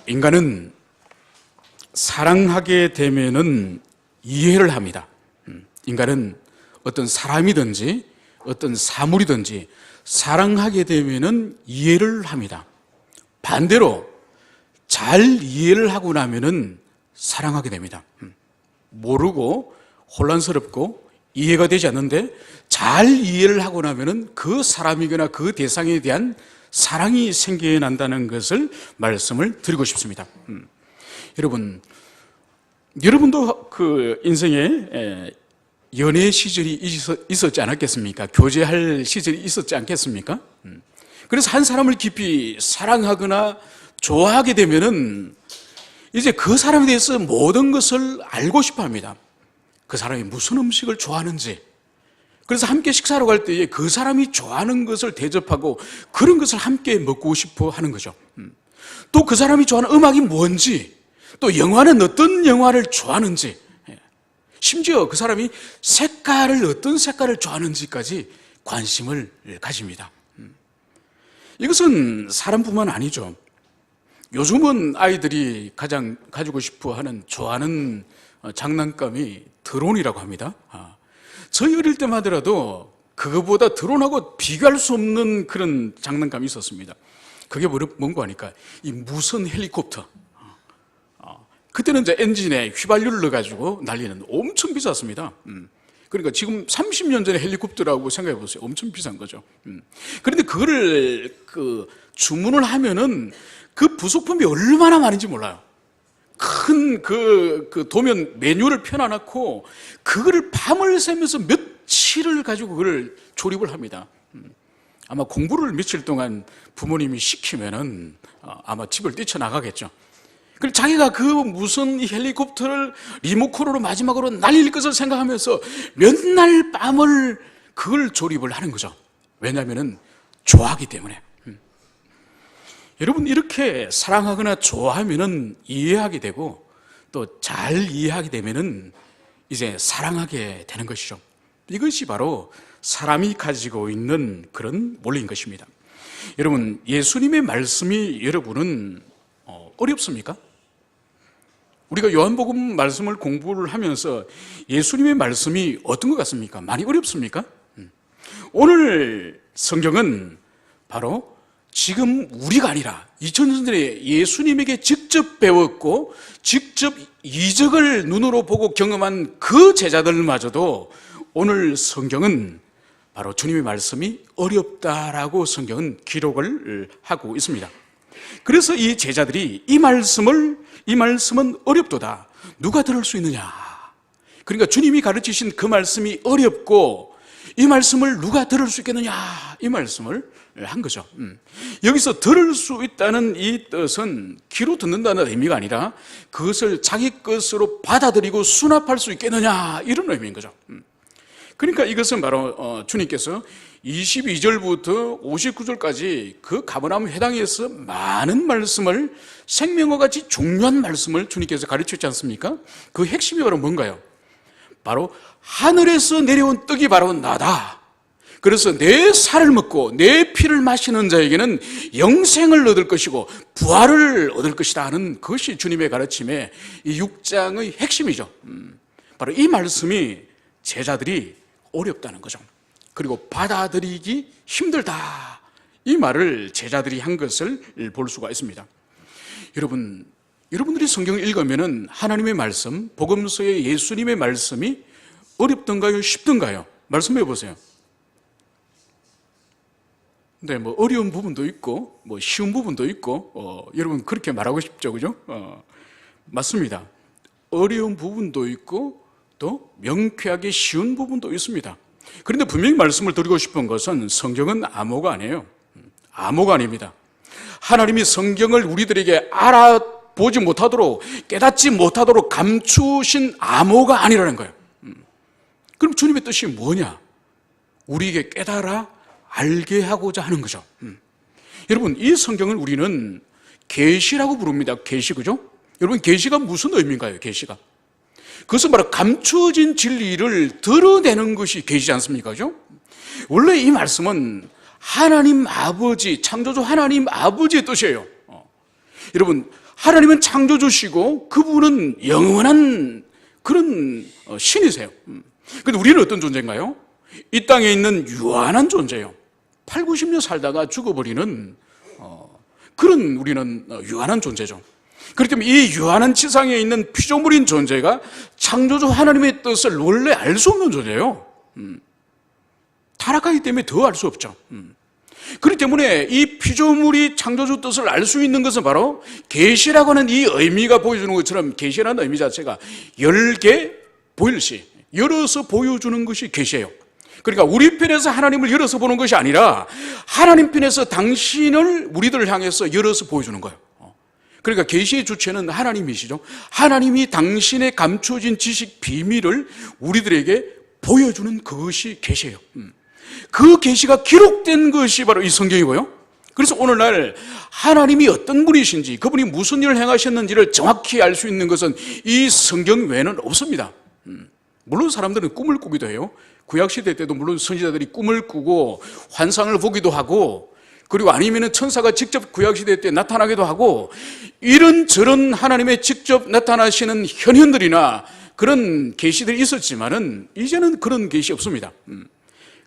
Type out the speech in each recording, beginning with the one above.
인간은 사랑하게 되면은 이해를 합니다. 인간은 어떤 사람이든지 어떤 사물이든지 사랑하게 되면은 이해를 합니다. 반대로 잘 이해를 하고 나면은 사랑하게 됩니다. 모르고 혼란스럽고 이해가 되지 않는데 잘 이해를 하고 나면은 그 사람이거나 그 대상에 대한 사랑이 생겨난다는 것을 말씀을 드리고 싶습니다. 여러분도 그 인생에 연애 시절이 있었지 않았겠습니까? 교제할 시절이 있었지 않겠습니까? 그래서 한 사람을 깊이 사랑하거나 좋아하게 되면은 이제 그 사람에 대해서 모든 것을 알고 싶어 합니다. 그 사람이 무슨 음식을 좋아하는지, 그래서 함께 식사하러 갈 때에 그 사람이 좋아하는 것을 대접하고 그런 것을 함께 먹고 싶어 하는 거죠. 또 그 사람이 좋아하는 음악이 뭔지, 또 영화는 어떤 영화를 좋아하는지, 심지어 그 사람이 어떤 색깔을 좋아하는지까지 관심을 가집니다. 이것은 사람뿐만 아니죠. 요즘은 아이들이 가장 가지고 싶어 하는, 좋아하는 장난감이 드론이라고 합니다. 저희 어릴 때만 하더라도 그거보다 드론하고 비교할 수 없는 그런 장난감이 있었습니다. 그게 뭔가 하니까 이 무선 헬리콥터. 그때는 이제 엔진에 휘발유를 넣어가지고 날리는, 엄청 비쌌습니다. 그러니까 지금 30년 전에 헬리콥터라고 생각해 보세요. 엄청 비싼 거죠. 그런데 그거를 주문을 하면은 그 부속품이 얼마나 많은지 몰라요. 큰 도면 메뉴를 펴놔놓고 그거를 밤을 새면서 며칠을 가지고 그걸 조립을 합니다. 아마 공부를 며칠 동안 부모님이 시키면은 아마 집을 뛰쳐나가겠죠. 그리고 자기가 그 무슨 헬리콥터를 리모컨으로 마지막으로 날릴 것을 생각하면서 몇 날 밤을 그걸 조립을 하는 거죠. 왜냐하면은 좋아하기 때문에. 여러분, 이렇게 사랑하거나 좋아하면은 이해하게 되고 또 잘 이해하게 되면은 이제 사랑하게 되는 것이죠. 이것이 바로 사람이 가지고 있는 그런 원리인 것입니다. 여러분, 예수님의 말씀이 여러분은 어렵습니까? 우리가 요한복음 말씀을 공부를 하면서 예수님의 말씀이 어떤 것 같습니까? 많이 어렵습니까? 오늘 성경은 바로 지금 우리가 아니라 2000년 전에 예수님에게 직접 배웠고 직접 이적을 눈으로 보고 경험한 그 제자들마저도 오늘 성경은 바로 주님의 말씀이 어렵다라고 성경은 기록을 하고 있습니다. 그래서 이 제자들이 이 말씀은 어렵도다. 누가 들을 수 있느냐? 그러니까 주님이 가르치신 그 말씀이 어렵고 이 말씀을 누가 들을 수 있겠느냐? 이 말씀을 한 거죠. 여기서 들을 수 있다는 이 뜻은 귀로 듣는다는 의미가 아니라 그것을 자기 것으로 받아들이고 수납할 수 있겠느냐, 이런 의미인 거죠. 그러니까 이것은 바로 주님께서 22절부터 59절까지 그 가버나움 회당에서 많은 말씀을, 생명과 같이 중요한 말씀을 주님께서 가르치지 않습니까? 그 핵심이 바로 뭔가요? 바로 하늘에서 내려온 떡이 바로 나다. 그래서 내 살을 먹고 내 피를 마시는 자에게는 영생을 얻을 것이고 부활을 얻을 것이다 하는 것이 주님의 가르침의 이 6장의 핵심이죠. 바로 이 말씀이 제자들이 어렵다는 거죠. 그리고 받아들이기 힘들다, 이 말을 제자들이 한 것을 볼 수가 있습니다. 여러분들이 성경을 읽으면은 하나님의 말씀, 복음서의 예수님의 말씀이 어렵던가요? 쉽던가요? 말씀해 보세요. 네, 뭐 어려운 부분도 있고 뭐 쉬운 부분도 있고 여러분 그렇게 말하고 싶죠, 그죠? 맞습니다. 어려운 부분도 있고 또 명쾌하게 쉬운 부분도 있습니다. 그런데 분명히 말씀을 드리고 싶은 것은 성경은 암호가 아니에요. 암호가 아닙니다. 하나님이 성경을 우리들에게 알아보지 못하도록, 깨닫지 못하도록 감추신 암호가 아니라는 거예요. 그럼 주님의 뜻이 뭐냐? 우리에게 깨달아 알게 하고자 하는 거죠. 여러분, 이 성경을 우리는 계시라고 부릅니다. 계시, 그죠? 여러분, 계시가 무슨 의미인가요? 계시가 그것은 바로 감추어진 진리를 드러내는 것이 계시지 않습니까? 그죠? 원래 이 말씀은 하나님 아버지, 창조주 하나님 아버지의 뜻이에요. 여러분, 하나님은 창조주시고 그분은 영원한 그런 신이세요. 근데 우리는 어떤 존재인가요? 이 땅에 있는 유한한 존재예요. 8, 90년 살다가 죽어버리는 그런 우리는 유한한 존재죠. 그렇기 때문에 이 유한한 지상에 있는 피조물인 존재가 창조주 하나님의 뜻을 원래 알 수 없는 존재예요. 타락하기 때문에 더 알 수 없죠. 그렇기 때문에 이 피조물이 창조주 뜻을 알 수 있는 것은 바로 계시라고 하는 이 의미가 보여주는 것처럼, 계시라는 의미 자체가 열개 보일시, 열어서 보여주는 것이 계시예요. 그러니까 우리 편에서 하나님을 열어서 보는 것이 아니라 하나님 편에서 당신을 우리들을 향해서 열어서 보여주는 거예요. 그러니까 계시의 주체는 하나님이시죠. 하나님이 당신의 감춰진 지식 비밀을 우리들에게 보여주는 그것이 계시예요. 그 계시가 기록된 것이 바로 이 성경이고요. 그래서 오늘날 하나님이 어떤 분이신지, 그분이 무슨 일을 행하셨는지를 정확히 알 수 있는 것은 이 성경 외에는 없습니다. 물론 사람들은 꿈을 꾸기도 해요. 구약시대 때도 물론 선지자들이 꿈을 꾸고 환상을 보기도 하고, 그리고 아니면 천사가 직접 구약시대 때 나타나기도 하고, 이런저런 하나님의 직접 나타나시는 현현들이나 그런 계시들이 있었지만은 이제는 그런 계시 없습니다.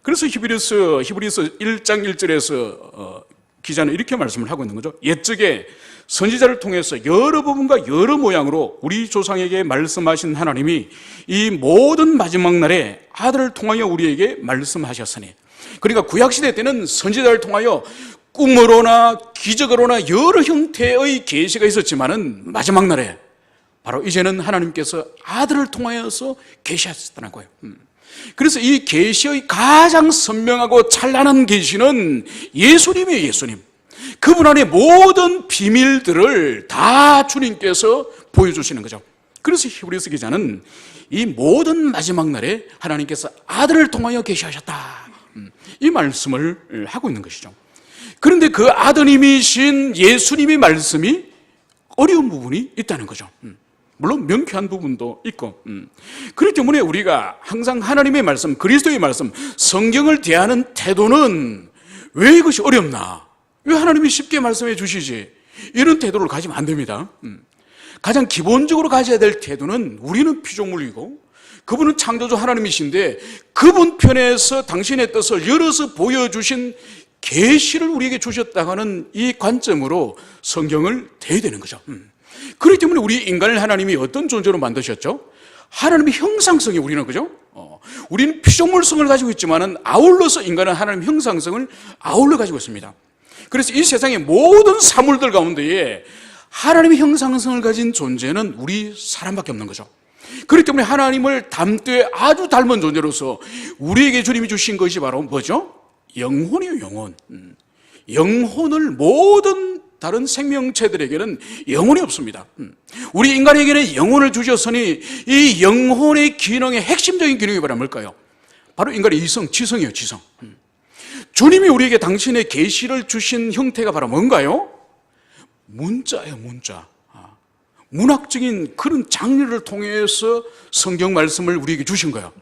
그래서 히브리서 1장 1절에서 기자는 이렇게 말씀을 하고 있는 거죠. 옛적에 선지자를 통해서 여러 부분과 여러 모양으로 우리 조상에게 말씀하신 하나님이 이 모든 마지막 날에 아들을 통하여 우리에게 말씀하셨으니, 그러니까 구약시대 때는 선지자를 통하여 꿈으로나 기적으로나 여러 형태의 계시가 있었지만은 마지막 날에 바로 이제는 하나님께서 아들을 통하여서 계시하셨다는 거예요. 그래서 이 계시의 가장 선명하고 찬란한 계시는 예수님이에요. 예수님. 그분 안에 모든 비밀들을 다 주님께서 보여주시는 거죠. 그래서 히브리서 기자는 이 모든 마지막 날에 하나님께서 아들을 통하여 계시하셨다, 이 말씀을 하고 있는 것이죠. 그런데 그 아드님이신 예수님의 말씀이 어려운 부분이 있다는 거죠. 물론 명쾌한 부분도 있고, 그렇기 때문에 우리가 항상 하나님의 말씀, 그리스도의 말씀, 성경을 대하는 태도는 왜 이것이 어렵나? 왜 하나님이 쉽게 말씀해 주시지? 이런 태도를 가지면 안 됩니다. 가장 기본적으로 가져야 될 태도는, 우리는 피조물이고 그분은 창조주 하나님이신데 그분 편에서 당신의 뜻을 열어서 보여주신 계시를 우리에게 주셨다고 하는 이 관점으로 성경을 대해야 되는 거죠. 그렇기 때문에 우리 인간을 하나님이 어떤 존재로 만드셨죠? 하나님의 형상성이 우리는, 그죠? 우리는 피조물성을 가지고 있지만은 아울러서 인간은 하나님 형상성을 아울러 가지고 있습니다. 그래서 이 세상의 모든 사물들 가운데에 하나님의 형상성을 가진 존재는 우리 사람밖에 없는 거죠. 그렇기 때문에 하나님을 담되 아주 닮은 존재로서 우리에게 주님이 주신 것이 바로 뭐죠? 영혼이에요. 영혼. 영혼을 모든 다른 생명체들에게는 영혼이 없습니다. 우리 인간에게는 영혼을 주셨으니 이 영혼의 기능의 핵심적인 기능이 바로 뭘까요? 바로 인간의 이성, 지성이에요. 지성. 주님이 우리에게 당신의 계시를 주신 형태가 바로 뭔가요? 문자예요. 문자. 문학적인 그런 장르를 통해서 성경 말씀을 우리에게 주신 거예요.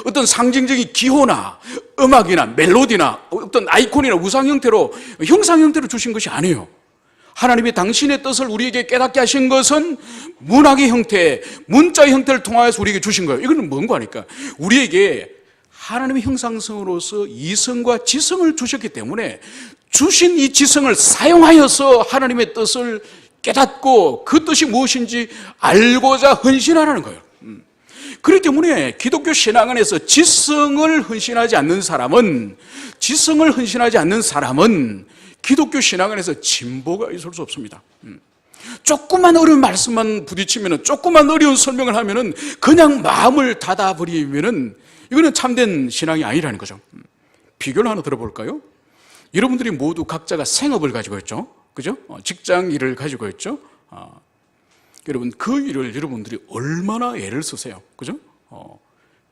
어떤 상징적인 기호나 음악이나 멜로디나 어떤 아이콘이나 우상 형태로, 형상 형태로 주신 것이 아니에요. 하나님이 당신의 뜻을 우리에게 깨닫게 하신 것은 문학의 형태, 문자의 형태를 통하여서 우리에게 주신 거예요. 이거는 뭔가 하니까 우리에게 하나님의 형상성으로서 이성과 지성을 주셨기 때문에 주신 이 지성을 사용하여서 하나님의 뜻을 깨닫고 그 뜻이 무엇인지 알고자 헌신하라는 거예요. 그렇기 때문에 기독교 신앙 안에서 지성을 헌신하지 않는 사람은 기독교 신앙 안에서 진보가 있을 수 없습니다. 조금만 어려운 말씀만 부딪히면, 조금만 어려운 설명을 하면은 그냥 마음을 닫아버리면은 이거는 참된 신앙이 아니라는 거죠. 비교를 하나 들어볼까요? 여러분들이 모두 각자가 생업을 가지고 있죠. 그죠? 직장 일을 가지고 있죠. 여러분, 그 일을 여러분들이 얼마나 애를 쓰세요. 그죠?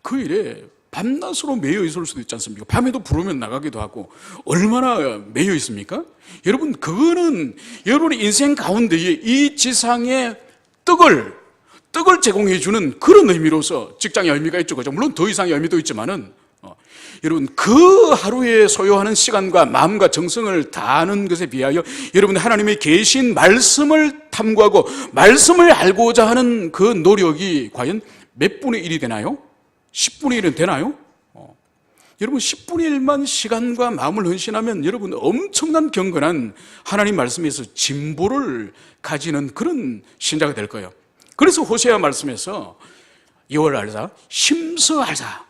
그 일에 밤낮으로 매여 있을 수도 있지 않습니까? 밤에도 부르면 나가기도 하고, 얼마나 매여 있습니까? 여러분, 그거는 여러분의 인생 가운데에 이 지상의 떡을 제공해 주는 그런 의미로서 직장의 의미가 있죠. 그죠? 물론 더 이상의 의미도 있지만은, 여러분 그 하루에 소요하는 시간과 마음과 정성을 다하는 것에 비하여 여러분 하나님의 계신 말씀을 탐구하고 말씀을 알고자 하는 그 노력이 과연 몇 분의 1이 되나요? 10분의 1은 되나요? 여러분 10분의 1만 시간과 마음을 헌신하면 여러분 엄청난 경건한 하나님 말씀에서 진보를 가지는 그런 신자가 될 거예요. 그래서 호세아 말씀에서 여호와를 알자 힘써 알자,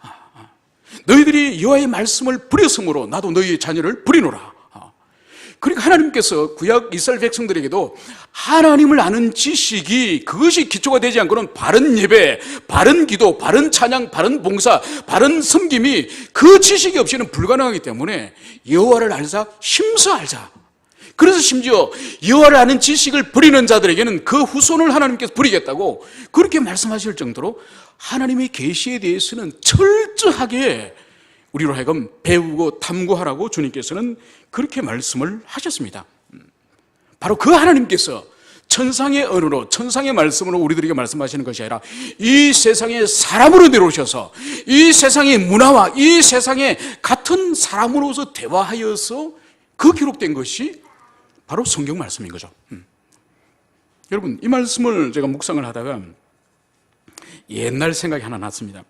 너희들이 여호와의 말씀을 버렸으므로 나도 너희의 자녀를 버리노라. 그러니까 하나님께서 구약 이스라엘 백성들에게도 하나님을 아는 지식이 그것이 기초가 되지 않고는 바른 예배, 바른 기도, 바른 찬양, 바른 봉사, 바른 섬김이 그 지식이 없이는 불가능하기 때문에 여호와를 알자 힘써 알자. 그래서 심지어 여호와를 아는 지식을 버리는 자들에게는 그 후손을 하나님께서 버리겠다고 그렇게 말씀하실 정도로 하나님의 계시에 대해서는 철저하게 우리로 하여금 배우고 탐구하라고 주님께서는 그렇게 말씀을 하셨습니다. 바로 그 하나님께서 천상의 언어로 천상의 말씀으로 우리들에게 말씀하시는 것이 아니라 이 세상의 사람으로 내려오셔서 이 세상의 문화와 이 세상의 같은 사람으로서 대화하여서 그 기록된 것이 바로 성경 말씀인 거죠. 여러분 이 말씀을 제가 묵상을 하다가 옛날 생각이 하나 났습니다.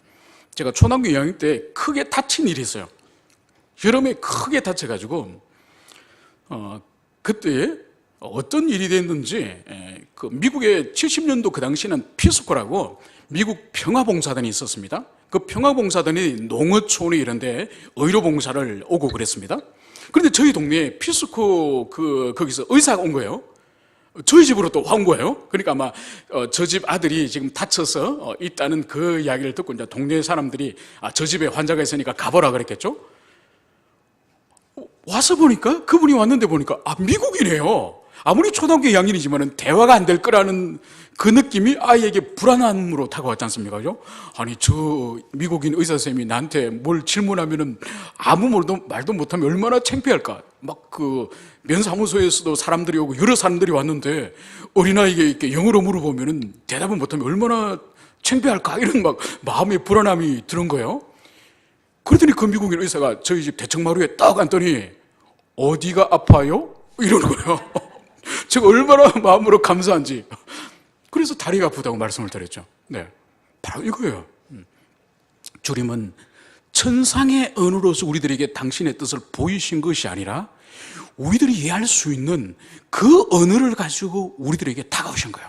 제가 초등학교 2학년 때 크게 다친 일이 있어요. 여름에 크게 다쳐가지고 그때 어떤 일이 됐는지 그 미국의 70년도 그 당시에는 피스코라고 미국 평화봉사단이 있었습니다. 그 평화봉사단이 농어촌이 이런데 의료봉사를 오고 그랬습니다. 그런데 저희 동네에 피스코 거기서 의사가 온 거예요. 저희 집으로 또 온 거예요. 그러니까 아마 저 집 아들이 지금 다쳐서 있다는 그 이야기를 듣고 이제 동네 사람들이 저 집에 환자가 있으니까 가보라 그랬겠죠. 와서 보니까 그분이 왔는데 보니까 미국이네요. 아무리 초등학교 2학년이지만 대화가 안 될 거라는 그 느낌이 아이에게 불안함으로 다가왔지 않습니까? 그죠? 아니 저 미국인 의사 선생님이 나한테 뭘 질문하면은 아무 말도 못하면 얼마나 창피할까. 막 그 면사무소에서도 사람들이 오고 여러 사람들이 왔는데 어린아이에게 이렇게 영어로 물어보면은 대답을 못하면 얼마나 창피할까. 이런 막 마음의 불안함이 드는 거예요. 그러더니 그 미국인 의사가 저희 집 대청마루에 딱 앉더니 어디가 아파요? 이러는 거예요. 제가 얼마나 마음으로 감사한지. 그래서 다리가 아프다고 말씀을 드렸죠. 네, 바로 이거예요. 주님은 천상의 언어로서 우리들에게 당신의 뜻을 보이신 것이 아니라 우리들이 이해할 수 있는 그 언어를 가지고 우리들에게 다가오신 거예요.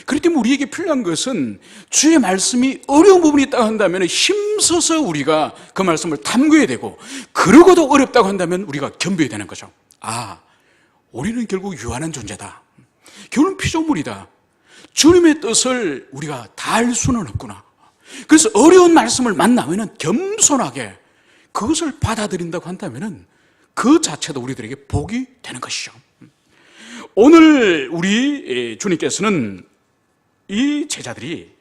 그렇기 때문에 우리에게 필요한 것은 주의 말씀이 어려운 부분이 있다고 한다면 힘써서 우리가 그 말씀을 탐구해야 되고, 그러고도 어렵다고 한다면 우리가 견뎌야 되는 거죠. 우리는 결국 유한한 존재다. 결국은 피조물이다. 주님의 뜻을 우리가 다 알 수는 없구나. 그래서 어려운 말씀을 만나면 겸손하게 그것을 받아들인다고 한다면 그 자체도 우리들에게 복이 되는 것이죠. 오늘 우리 주님께서는 이 제자들이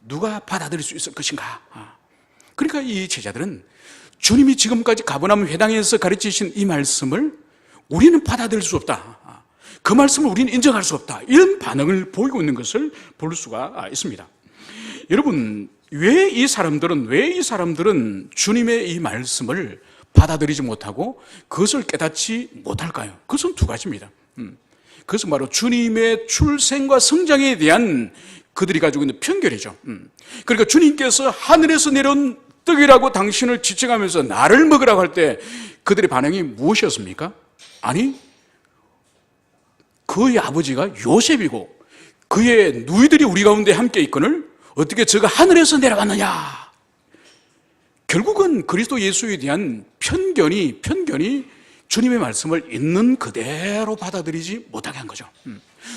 누가 받아들일 수 있을 것인가. 그러니까 이 제자들은 주님이 지금까지 가버나움 회당에서 가르치신 이 말씀을 우리는 받아들일 수 없다. 그 말씀을 우리는 인정할 수 없다. 이런 반응을 보이고 있는 것을 볼 수가 있습니다. 여러분, 왜 이 사람들은 주님의 이 말씀을 받아들이지 못하고 그것을 깨닫지 못할까요? 그것은 두 가지입니다. 그것은 바로 주님의 출생과 성장에 대한 그들이 가지고 있는 편견이죠. 그러니까 주님께서 하늘에서 내려온 떡이라고 당신을 지칭하면서 나를 먹으라고 할 때 그들의 반응이 무엇이었습니까? 아니, 그의 아버지가 요셉이고 그의 누이들이 우리 가운데 함께 있거늘 어떻게 저가 하늘에서 내려왔느냐. 결국은 그리스도 예수에 대한 편견이 주님의 말씀을 있는 그대로 받아들이지 못하게 한 거죠.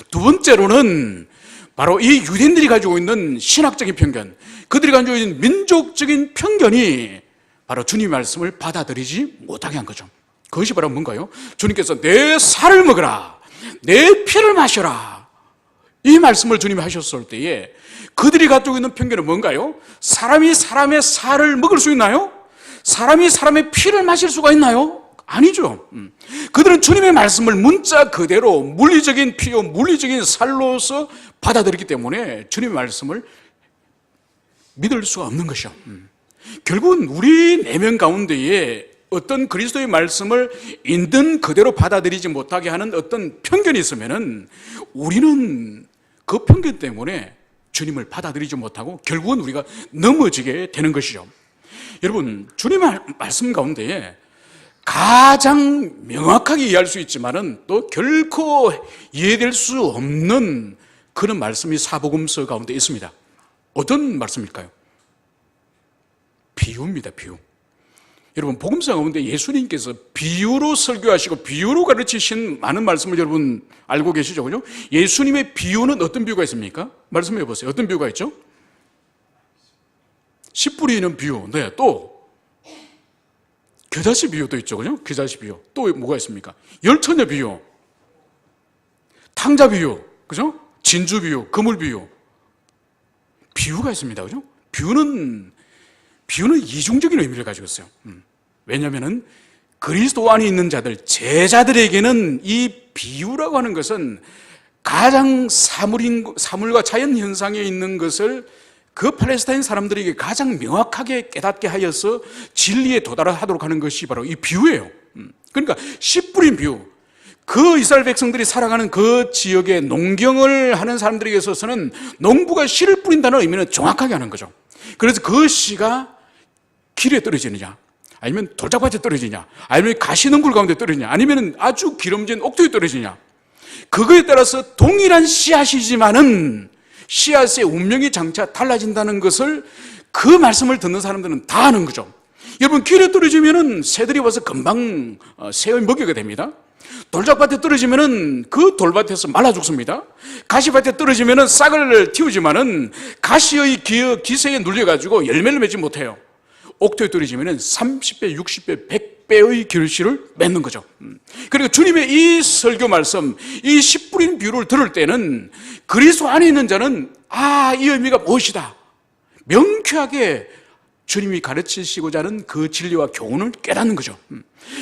두 번째로는 바로 이 유대인들이 가지고 있는 신학적인 편견, 그들이 가지고 있는 민족적인 편견이 바로 주님의 말씀을 받아들이지 못하게 한 거죠. 그것이 바로 뭔가요? 주님께서 내 살을 먹으라, 내 피를 마셔라, 이 말씀을 주님이 하셨을 때에 그들이 가지고 있는 편견은 뭔가요? 사람이 사람의 살을 먹을 수 있나요? 사람이 사람의 피를 마실 수가 있나요? 아니죠. 그들은 주님의 말씀을 문자 그대로 물리적인 피요 물리적인 살로서 받아들이기 때문에 주님의 말씀을 믿을 수가 없는 것이요. 결국은 우리 내면 가운데에 어떤 그리스도의 말씀을 있는 그대로 받아들이지 못하게 하는 어떤 편견이 있으면은 우리는 그 편견 때문에 주님을 받아들이지 못하고 결국은 우리가 넘어지게 되는 것이죠. 여러분, 주님의 말씀 가운데에 가장 명확하게 이해할 수 있지만은 또 결코 이해될 수 없는 그런 말씀이 사복음서 가운데 있습니다. 어떤 말씀일까요? 비유입니다, 비유. 여러분, 복음서 가운데 예수님께서 비유로 설교하시고 비유로 가르치신 많은 말씀을 여러분 알고 계시죠? 그죠? 예수님의 비유는 어떤 비유가 있습니까? 말씀해 보세요. 어떤 비유가 있죠? 씨 뿌리는 비유. 네, 또 겨자씨 비유도 있죠. 그죠? 겨자씨 비유. 또 뭐가 있습니까? 열처녀 비유. 탕자 비유. 그죠? 진주 비유, 그물 비유. 비유가 있습니다. 그죠? 비유는 이중적인 의미를 가지고 있어요. 왜냐하면 그리스도 안에 있는 자들, 제자들에게는 이 비유라고 하는 것은 가장 사물과 자연 현상에 있는 것을 그 팔레스타인 사람들에게 가장 명확하게 깨닫게 하여서 진리에 도달하도록 하는 것이 바로 이 비유예요. 그러니까 씨 뿌린 비유. 그 이스라엘 백성들이 살아가는 그 지역에 농경을 하는 사람들에게 있어서는 농부가 씨를 뿌린다는 의미는 정확하게 하는 거죠. 그래서 그 씨가 길에 떨어지느냐, 아니면 돌짝밭에 떨어지냐, 아니면 가시덤불 가운데 떨어지냐, 아니면 아주 기름진 옥토에 떨어지냐, 그거에 따라서 동일한 씨앗이지만은 씨앗의 운명이 장차 달라진다는 것을 그 말씀을 듣는 사람들은 다 아는 거죠. 여러분, 길에 떨어지면은 새들이 와서 금방 새의 먹이가 됩니다. 돌짝밭에 떨어지면은 그 돌밭에서 말라 죽습니다. 가시밭에 떨어지면은 싹을 틔우지만은 가시의 기세에 눌려가지고 열매를 맺지 못해요. 옥토에 떨어지면은 30배, 60배, 100배의 결실을 맺는 거죠. 그리고 주님의 이 설교 말씀, 이 씨 뿌린 비유를 들을 때는 그리스도 안에 있는 자는 이 의미가 무엇이다, 명쾌하게 주님이 가르치시고자 하는 그 진리와 교훈을 깨닫는 거죠.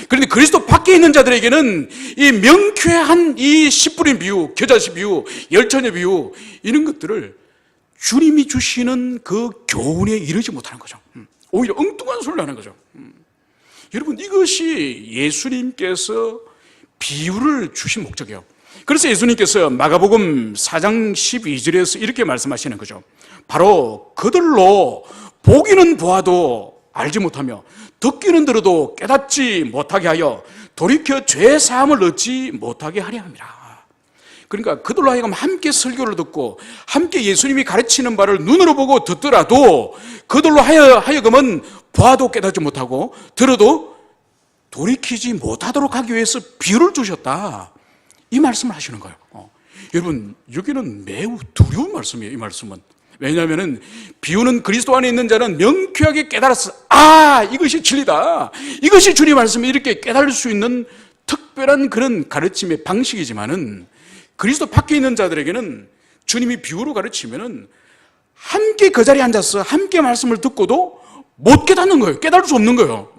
그런데 그리스도 밖에 있는 자들에게는 이 명쾌한 이 씨 뿌린 비유, 겨자씨 비유, 열처녀 비유, 이런 것들을 주님이 주시는 그 교훈에 이르지 못하는 거죠. 오히려 엉뚱한 소리를 하는 거죠. 여러분, 이것이 예수님께서 비유를 주신 목적이에요. 그래서 예수님께서 마가복음 4장 12절에서 이렇게 말씀하시는 거죠. 바로 그들로 보기는 보아도 알지 못하며 듣기는 들어도 깨닫지 못하게 하여 돌이켜 죄 사함을 얻지 못하게 하려 함이라. 그러니까 그들로 하여금 함께 설교를 듣고 함께 예수님이 가르치는 바를 눈으로 보고 듣더라도 그들로 하여금은 보아도 깨닫지 못하고 들어도 돌이키지 못하도록 하기 위해서 비유를 주셨다, 이 말씀을 하시는 거예요. 여러분, 여기는 매우 두려운 말씀이에요. 이 말씀은. 왜냐하면 비유는 그리스도 안에 있는 자는 명쾌하게 깨달았어. 이것이 진리다, 이것이 주님 말씀이 이렇게 깨달을 수 있는 특별한 그런 가르침의 방식이지만은 그리스도 밖에 있는 자들에게는 주님이 비유로 가르치면은 함께 그 자리에 앉아서 함께 말씀을 듣고도 못 깨닫는 거예요. 깨달을 수 없는 거예요.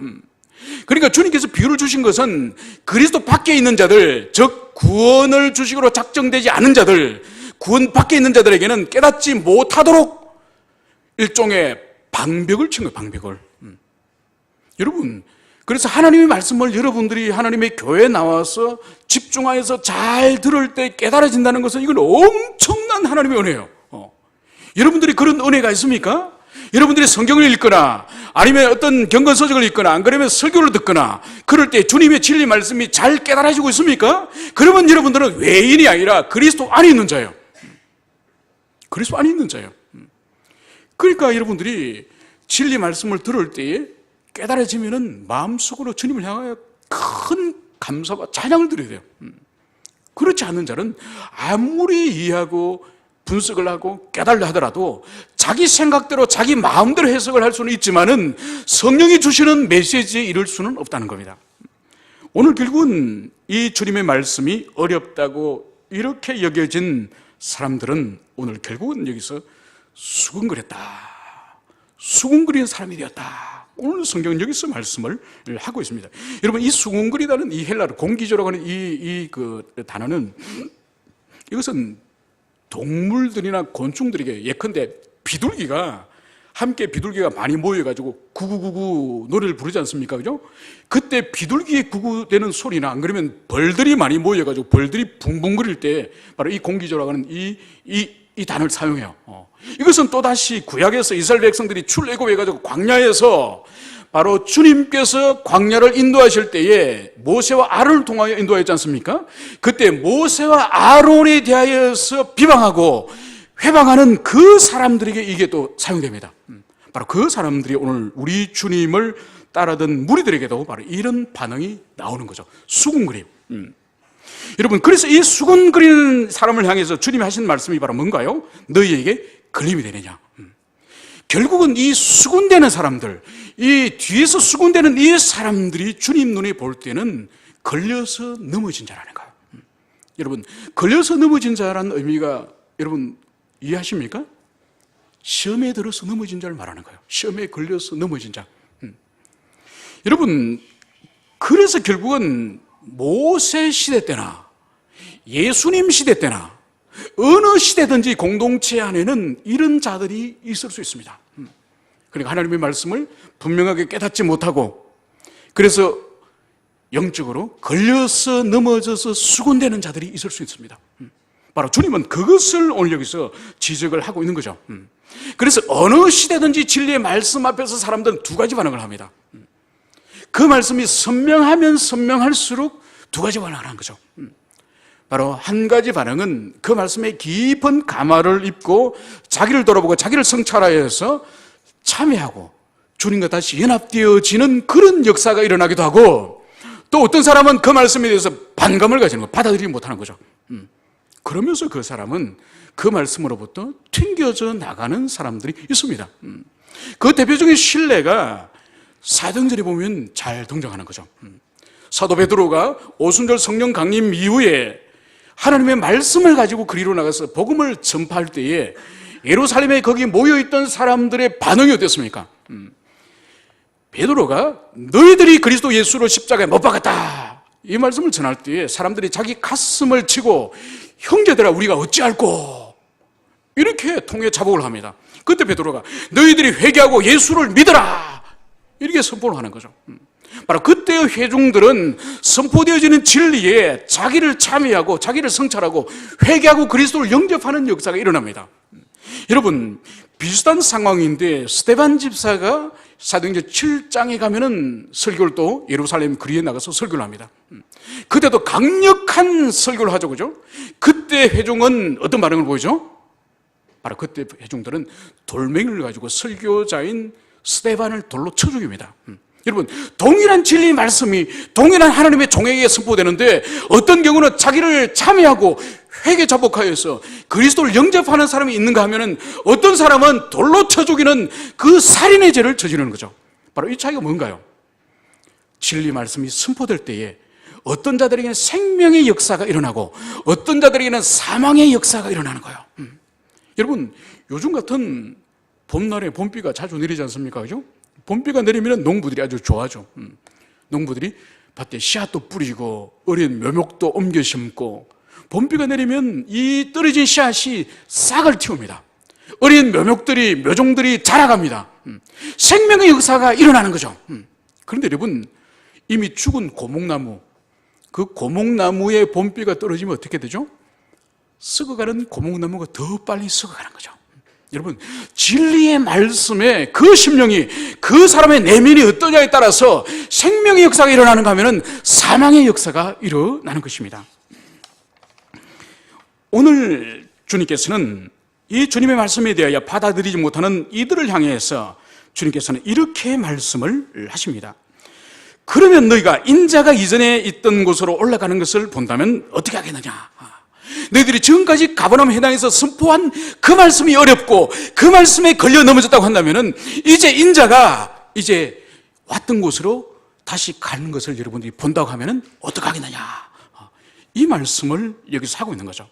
그러니까 주님께서 비유를 주신 것은 그리스도 밖에 있는 자들, 즉 구원을 주식으로 작정되지 않은 자들, 구원 밖에 있는 자들에게는 깨닫지 못하도록 일종의 방벽을 친 거예요. 방벽을. 여러분, 그래서 하나님의 말씀을 여러분들이 하나님의 교회에 나와서 집중하여서 잘 들을 때 깨달아진다는 것은 이건 엄청난 하나님의 은혜예요. 여러분들이 그런 은혜가 있습니까? 여러분들이 성경을 읽거나 아니면 어떤 경건서적을 읽거나 안 그러면 설교를 듣거나 그럴 때 주님의 진리 말씀이 잘 깨달아지고 있습니까? 그러면 여러분들은 외인이 아니라 그리스도 안에 있는 자예요. 그리스도 안에 있는 자예요. 그러니까 여러분들이 진리 말씀을 들을 때에 깨달아지면은 마음속으로 주님을 향하여 큰 감사와 찬양을 드려야 돼요. 그렇지 않은 자는 아무리 이해하고 분석을 하고 깨달려 하더라도 자기 생각대로 자기 마음대로 해석을 할 수는 있지만은 성령이 주시는 메시지에 이를 수는 없다는 겁니다. 오늘 결국은 이 주님의 말씀이 어렵다고 이렇게 여겨진 사람들은 오늘 결국은 여기서 수군거렸다, 수군거리는 사람이 되었다. 오늘 성경은 여기서 말씀을 하고 있습니다. 여러분, 이 수군거리다는 이 헬라어 공기조라고 하는 그 단어는 이것은 동물들이나 곤충들에게 예컨대 비둘기가 함께 비둘기가 많이 모여가지고 구구구구 노래를 부르지 않습니까? 그죠? 그때 비둘기의 구구대는 소리나 안 그러면 벌들이 많이 모여가지고 벌들이 붕붕거릴 때 바로 이 공기조라고 하는 이 단어를 사용해요. 이것은 또다시 구약에서 이스라엘 백성들이 출애굽해가지고 광야에서 바로 주님께서 광야를 인도하실 때에 모세와 아론을 통하여 인도하였지 않습니까? 그때 모세와 아론에 대하여서 비방하고 회방하는 그 사람들에게 이게 또 사용됩니다. 바로 그 사람들이 오늘 우리 주님을 따르던 무리들에게도 바로 이런 반응이 나오는 거죠. 수군거림. 여러분, 그래서 이 수군거리는 사람을 향해서 주님이 하신 말씀이 바로 뭔가요? 너희에게 걸림이 되느냐. 결국은 이 수군대는 사람들, 이 뒤에서 수군대는 이 사람들이 주님 눈에 볼 때는 걸려서 넘어진 자라는 거예요. 여러분, 걸려서 넘어진 자라는 의미가 여러분 이해하십니까? 시험에 들어서 넘어진 자를 말하는 거예요. 시험에 걸려서 넘어진 자. 여러분, 그래서 결국은 모세 시대 때나 예수님 시대 때나 어느 시대든지 공동체 안에는 이런 자들이 있을 수 있습니다. 그러니까 하나님의 말씀을 분명하게 깨닫지 못하고 그래서 영적으로 걸려서 넘어져서 수군되는 자들이 있을 수 있습니다. 바로 주님은 그것을 오늘 여기서 지적을 하고 있는 거죠. 그래서 어느 시대든지 진리의 말씀 앞에서 사람들은 두 가지 반응을 합니다. 그 말씀이 선명하면 선명할수록 두 가지 반응을 하는 거죠. 바로 한 가지 반응은 그 말씀에 깊은 감화를 입고 자기를 돌아보고 자기를 성찰하여서 참여하고 주님과 다시 연합되어지는 그런 역사가 일어나기도 하고, 또 어떤 사람은 그 말씀에 대해서 반감을 가지는 거예요. 받아들이지 못하는 거죠. 그러면서 그 사람은 그 말씀으로부터 튕겨져 나가는 사람들이 있습니다. 그 대표적인 신뢰가 사도행전에 보면 잘 등장하는 거죠. 사도 베드로가 오순절 성령 강림 이후에 하나님의 말씀을 가지고 그리로 나가서 복음을 전파할 때에 예루살렘에 거기 모여있던 사람들의 반응이 어땠습니까? 베드로가 너희들이 그리스도 예수를 십자가에 못 박았다 이 말씀을 전할 때에 사람들이 자기 가슴을 치고 형제들아 우리가 어찌할꼬 이렇게 통해 자복을 합니다. 그때 베드로가 너희들이 회개하고 예수를 믿어라 이렇게 선포를 하는 거죠. 바로 그때의 회중들은 선포되어지는 진리에 자기를 참여하고 자기를 성찰하고 회개하고 그리스도를 영접하는 역사가 일어납니다. 여러분, 비슷한 상황인데 스데반 집사가 사도행전 7장에 가면은 설교를 또 예루살렘 거리에 나가서 설교를 합니다. 그때도 강력한 설교를 하죠, 그죠? 그때 회중은 어떤 반응을 보이죠? 바로 그때 회중들은 돌멩이를 가지고 설교자인 스데반을 돌로 쳐 죽입니다. 여러분, 동일한 진리 말씀이 동일한 하나님의 종에게 선포되는데 어떤 경우는 자기를 참여하고 회개 자복하여서 그리스도를 영접하는 사람이 있는가 하면은 어떤 사람은 돌로 쳐 죽이는 그 살인의 죄를 저지르는 거죠. 바로 이 차이가 뭔가요? 진리 말씀이 선포될 때에 어떤 자들에게는 생명의 역사가 일어나고 어떤 자들에게는 사망의 역사가 일어나는 거예요. 여러분, 요즘 같은 봄날에 봄비가 자주 내리지 않습니까? 그죠? 봄비가 내리면 농부들이 아주 좋아하죠. 농부들이 밭에 씨앗도 뿌리고 어린 묘목도 옮겨 심고 봄비가 내리면 이 떨어진 씨앗이 싹을 틔웁니다. 어린 묘목들이 묘종들이 자라갑니다. 생명의 역사가 일어나는 거죠. 그런데 여러분, 이미 죽은 고목나무, 그 고목나무에 봄비가 떨어지면 어떻게 되죠? 썩어가는 고목나무가 더 빨리 썩어가는 거죠. 여러분, 진리의 말씀에 그 심령이 그 사람의 내면이 어떠냐에 따라서 생명의 역사가 일어나는가 하면 사망의 역사가 일어나는 것입니다. 오늘 주님께서는 이 주님의 말씀에 대하여 받아들이지 못하는 이들을 향해서 주님께서는 이렇게 말씀을 하십니다. 그러면 너희가 인자가 이전에 있던 곳으로 올라가는 것을 본다면 어떻게 하겠느냐? 너희들이 지금까지 가버나움 해당에서 선포한 그 말씀이 어렵고 그 말씀에 걸려 넘어졌다고 한다면은 이제 인자가 이제 왔던 곳으로 다시 가는 것을 여러분들이 본다고 하면은 어떻게 하겠느냐? 이 말씀을 여기서 하고 있는 거죠.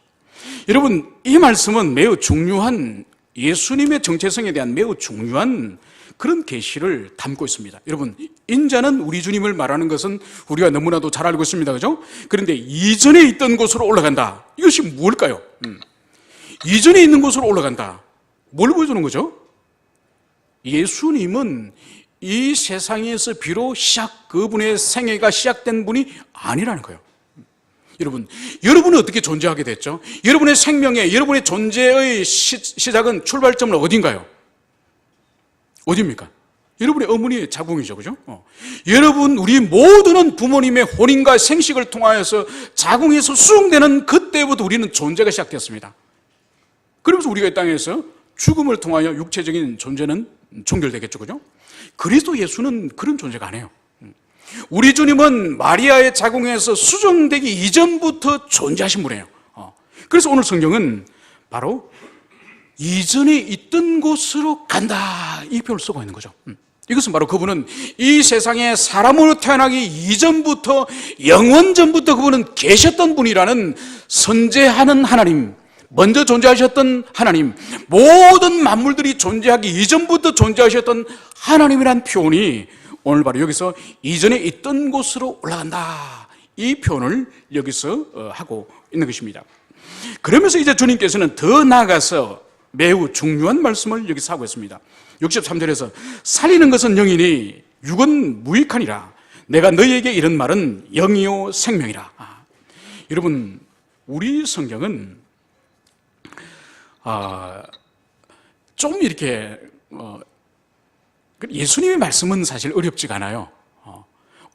여러분, 이 말씀은 매우 중요한 예수님의 정체성에 대한 매우 중요한 그런 계시를 담고 있습니다. 여러분, 인자는 우리 주님을 말하는 것은 우리가 너무나도 잘 알고 있습니다. 그죠? 그런데 이전에 있던 곳으로 올라간다. 이것이 뭘까요? 이전에 있는 곳으로 올라간다. 뭘 보여주는 거죠? 예수님은 이 세상에서 비로 그분의 생애가 시작된 분이 아니라는 거예요. 여러분은 어떻게 존재하게 됐죠? 여러분의 생명의, 여러분의 존재의 시작은, 출발점은 어딘가요? 어디입니까? 여러분의 어머니의 자궁이죠, 그죠? 우리 모두는 부모님의 혼인과 생식을 통하여서 자궁에서 수정되는 그때부터 우리는 존재가 시작되었습니다. 그러면서 우리가 이 땅에서 죽음을 통하여 육체적인 존재는 종결되겠죠, 그죠? 그리스도 예수는 그런 존재가 아니에요. 우리 주님은 마리아의 자궁에서 수정되기 이전부터 존재하신 분이에요. 그래서 오늘 성경은 바로 이전에 있던 곳으로 간다, 이 표현을 쓰고 있는 거죠. 이것은 바로 그분은 이 세상에 사람으로 태어나기 이전부터, 영원 전부터 그분은 계셨던 분이라는, 선재하는 하나님, 먼저 존재하셨던 하나님, 모든 만물들이 존재하기 이전부터 존재하셨던 하나님이란 표현이 오늘 바로 여기서 이전에 있던 곳으로 올라간다, 이 표현을 여기서 하고 있는 것입니다. 그러면서 이제 주님께서는 더 나아가서 매우 중요한 말씀을 여기서 하고 있습니다. 63절에서 살리는 것은 영이니 육은 무익하니라. 내가 너희에게 이런 말은 영이요 생명이라. 여러분, 우리 성경은 좀 이렇게 예수님의 말씀은 사실 어렵지가 않아요.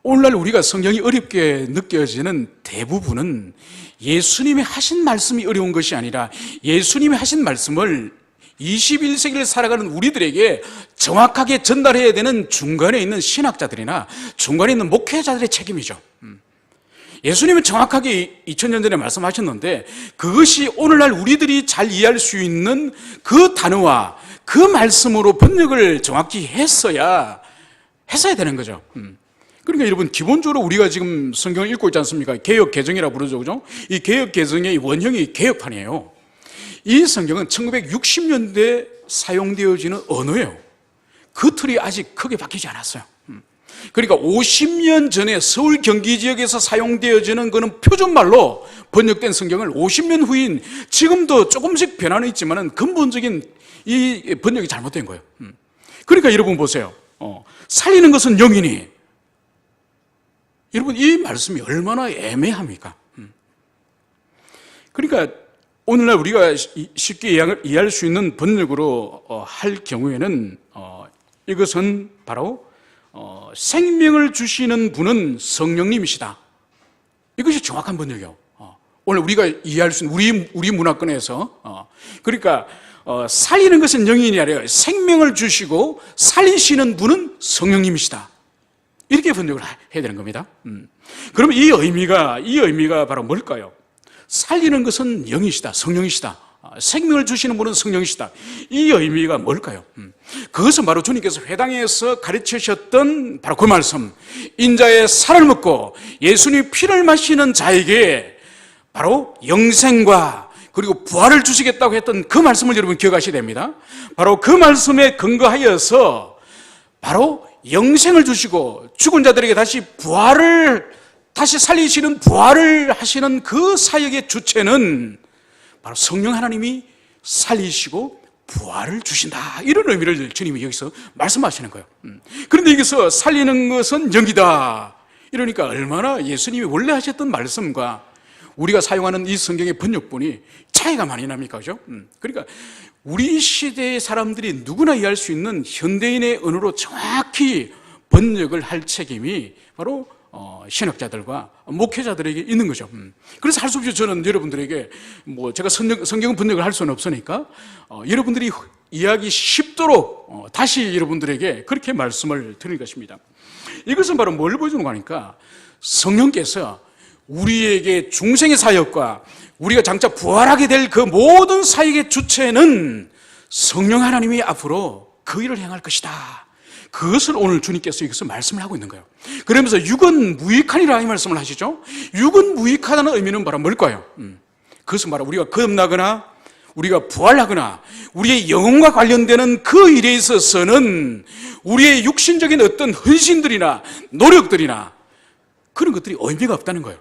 오늘날 우리가 성경이 어렵게 느껴지는 대부분은 예수님이 하신 말씀이 어려운 것이 아니라 예수님이 하신 말씀을 21세기를 살아가는 우리들에게 정확하게 전달해야 되는 중간에 있는 신학자들이나 중간에 있는 목회자들의 책임이죠. 예수님은 정확하게 2000년 전에 말씀하셨는데 그것이 오늘날 우리들이 잘 이해할 수 있는 그 단어와 그 말씀으로 번역을 정확히 했어야 되는 거죠. 그러니까 여러분, 기본적으로 우리가 지금 성경을 읽고 있지 않습니까? 개역 개정이라고 부르죠, 그죠? 이 개역 개정의 원형이 개역판이에요. 이 성경은 1960년대에 사용되어지는 언어예요. 그 틀이 아직 크게 바뀌지 않았어요. 그러니까 50년 전에 서울 경기 지역에서 사용되어지는 그는 표준말로 번역된 성경을 50년 후인 지금도 조금씩 변화는 있지만 근본적인 이 번역이 잘못된 거예요. 그러니까 여러분 보세요. 살리는 것은 영이니, 여러분 이 말씀이 얼마나 애매합니까? 그러니까 오늘날 우리가 쉽게 이해할 수 있는 번역으로 할 경우에는 이것은 바로 생명을 주시는 분은 성령님이시다, 이것이 정확한 번역이에요. 오늘 우리가 이해할 수 있는 우리 문화권에서 그러니까 살리는 것은 영인이 아니라 생명을 주시고 살리시는 분은 성령님이시다, 이렇게 번역을 해야 되는 겁니다. 그러면 이 의미가 바로 뭘까요? 살리는 것은 영이시다, 성령이시다, 생명을 주시는 분은 성령이시다, 이 의미가 뭘까요? 그것은 바로 주님께서 회당에서 가르치셨던 바로 그 말씀, 인자의 살을 먹고 예수님의 피를 마시는 자에게 바로 영생과 그리고 부활을 주시겠다고 했던 그 말씀을 여러분 기억하셔야 됩니다. 바로 그 말씀에 근거하여서 바로 영생을 주시고 죽은 자들에게 다시 살리시는, 부활을 하시는 그 사역의 주체는 바로 성령 하나님이 살리시고 부활을 주신다, 이런 의미를 주님이 여기서 말씀하시는 거예요. 그런데 여기서 살리는 것은 영이다, 이러니까 얼마나 예수님이 원래 하셨던 말씀과 우리가 사용하는 이 성경의 번역본이 차이가 많이 납니까, 그죠? 그러니까 우리 시대의 사람들이 누구나 이해할 수 있는 현대인의 언어로 정확히 번역을 할 책임이 바로 신학자들과 목회자들에게 있는 거죠. 그래서 할 수 없이 저는 여러분들에게 제가 성경 번역을 할 수는 없으니까 여러분들이 이해하기 쉽도록 다시 여러분들에게 그렇게 말씀을 드릴 것입니다. 이것은 바로 뭘 보여주는 거니까 성령께서 우리에게 중생의 사역과 우리가 장차 부활하게 될 그 모든 사역의 주체는 성령 하나님이 앞으로 그 일을 행할 것이다, 그것을 오늘 주님께서 여기서 말씀을 하고 있는 거예요. 그러면서 육은 무익하니라 이 말씀을 하시죠. 육은 무익하다는 의미는 바로 뭘까요? 그것은 바로 우리가 거듭나거나 우리가 부활하거나 우리의 영혼과 관련되는 그 일에 있어서는 우리의 육신적인 어떤 헌신들이나 노력들이나 그런 것들이 의미가 없다는 거예요.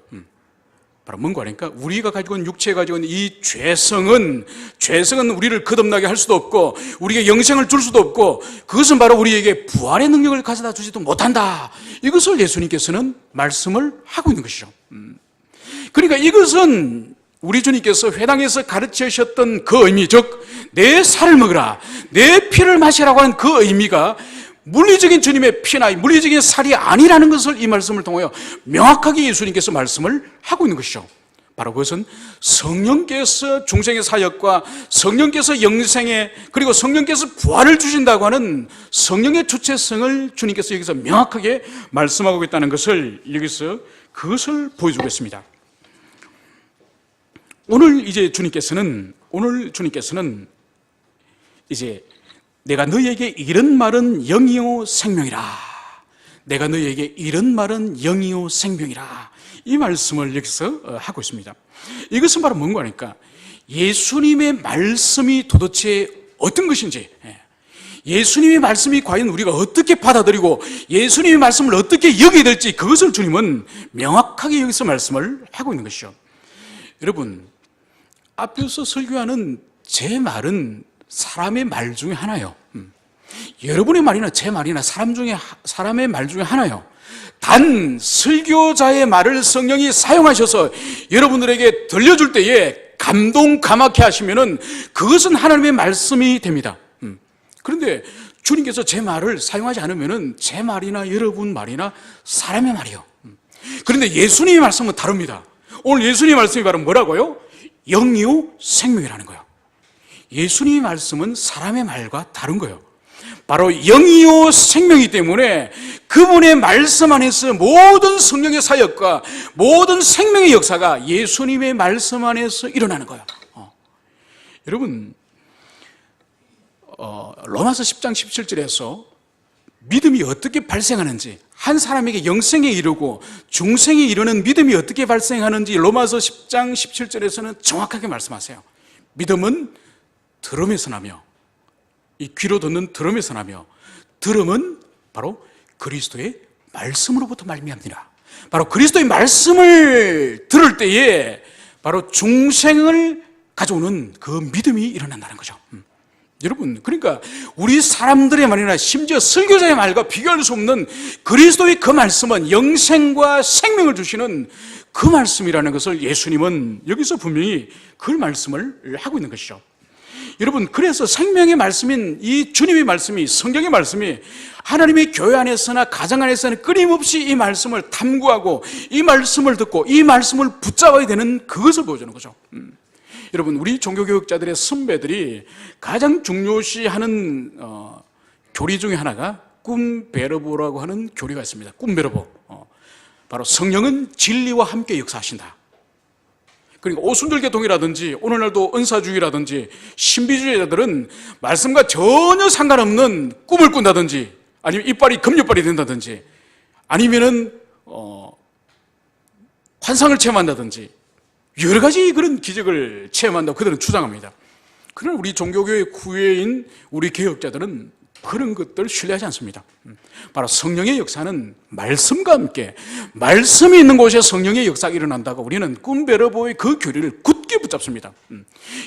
바로 뭔가 하니까 우리가 가지고 있는 육체에 가지고 있는 이 죄성은 우리를 거듭나게 할 수도 없고 우리에게 영생을 줄 수도 없고 그것은 바로 우리에게 부활의 능력을 가져다 주지도 못한다. 이것을 예수님께서는 말씀을 하고 있는 것이죠. 그러니까 이것은 우리 주님께서 회당에서 가르치셨던 그 의미, 즉 내 살을 먹으라, 내 피를 마시라고 하는 그 의미가 물리적인 주님의 피나 물리적인 살이 아니라는 것을 이 말씀을 통하여 명확하게 예수님께서 말씀을 하고 있는 것이죠. 바로 그것은 성령께서 중생의 사역과 성령께서 영생에 그리고 성령께서 부활을 주신다고 하는 성령의 주체성을 주님께서 여기서 명확하게 말씀하고 있다는 것을 여기서 그것을 보여주고 있습니다. 오늘 주님께서는 이제 내가 너희에게 이런 말은 영이요 생명이라. 내가 너희에게 이런 말은 영이요 생명이라. 이 말씀을 여기서 하고 있습니다. 이것은 바로 뭔가 하니까 예수님의 말씀이 도대체 어떤 것인지, 예수님의 말씀이 과연 우리가 어떻게 받아들이고 예수님의 말씀을 어떻게 여겨야 될지 그것을 주님은 명확하게 여기서 말씀을 하고 있는 것이죠. 여러분, 앞에서 설교하는 제 말은 사람의 말 중에 하나요. 여러분의 말이나 제 말이나 사람의 말 중에 하나요. 단 설교자의 말을 성령이 사용하셔서 여러분들에게 들려줄 때에 감동 감화케 하시면은 그것은 하나님의 말씀이 됩니다. 그런데 주님께서 제 말을 사용하지 않으면은 제 말이나 여러분 말이나 사람의 말이요. 그런데 예수님의 말씀은 다릅니다. 오늘 예수님의 말씀이 바로 뭐라고요? 영이요 생명이라는 거예요. 예수님의 말씀은 사람의 말과 다른 거예요. 바로 영이요 생명이기 때문에 그분의 말씀 안에서 모든 성령의 사역과 모든 생명의 역사가 예수님의 말씀 안에서 일어나는 거예요. 여러분, 로마서 10장 17절에서 믿음이 어떻게 발생하는지, 한 사람에게 영생에 이르고 중생에 이르는 믿음이 어떻게 발생하는지 로마서 10장 17절에서는 정확하게 말씀하세요. 믿음은 들음에서 나며, 이 귀로 듣는 들음에서 나며, 들음은 바로 그리스도의 말씀으로부터 말미암니라. 바로 그리스도의 말씀을 들을 때에 바로 중생을 가져오는 그 믿음이 일어난다는 거죠. 여러분, 그러니까 우리 사람들의 말이나 심지어 설교자의 말과 비교할 수 없는 그리스도의 그 말씀은 영생과 생명을 주시는 그 말씀이라는 것을 예수님은 여기서 분명히 그 말씀을 하고 있는 것이죠. 여러분, 그래서 생명의 말씀인 이 주님의 말씀이, 성경의 말씀이 하나님의 교회 안에서나 가정 안에서는 끊임없이 이 말씀을 탐구하고 이 말씀을 듣고 이 말씀을 붙잡아야 되는 그것을 보여주는 거죠. 여러분, 우리 종교교육자들의 선배들이 가장 중요시하는 교리 중에 하나가 꿈베러보라고 하는 교리가 있습니다. 꿈베러보. 바로 성령은 진리와 함께 역사하신다. 그러니까 오순절계통이라든지 오늘날도 은사주의라든지 신비주의자들은 말씀과 전혀 상관없는 꿈을 꾼다든지 아니면 이빨이 금요빨이 된다든지 아니면은 환상을 체험한다든지 여러 가지 그런 기적을 체험한다고 그들은 주장합니다. 그러나 우리 종교교의 구회인 우리 개혁자들은 그런 것들을 신뢰하지 않습니다. 바로 성령의 역사는 말씀과 함께, 말씀이 있는 곳에 성령의 역사가 일어난다고 우리는 꿈베러보의 그 교리를 굳게 붙잡습니다.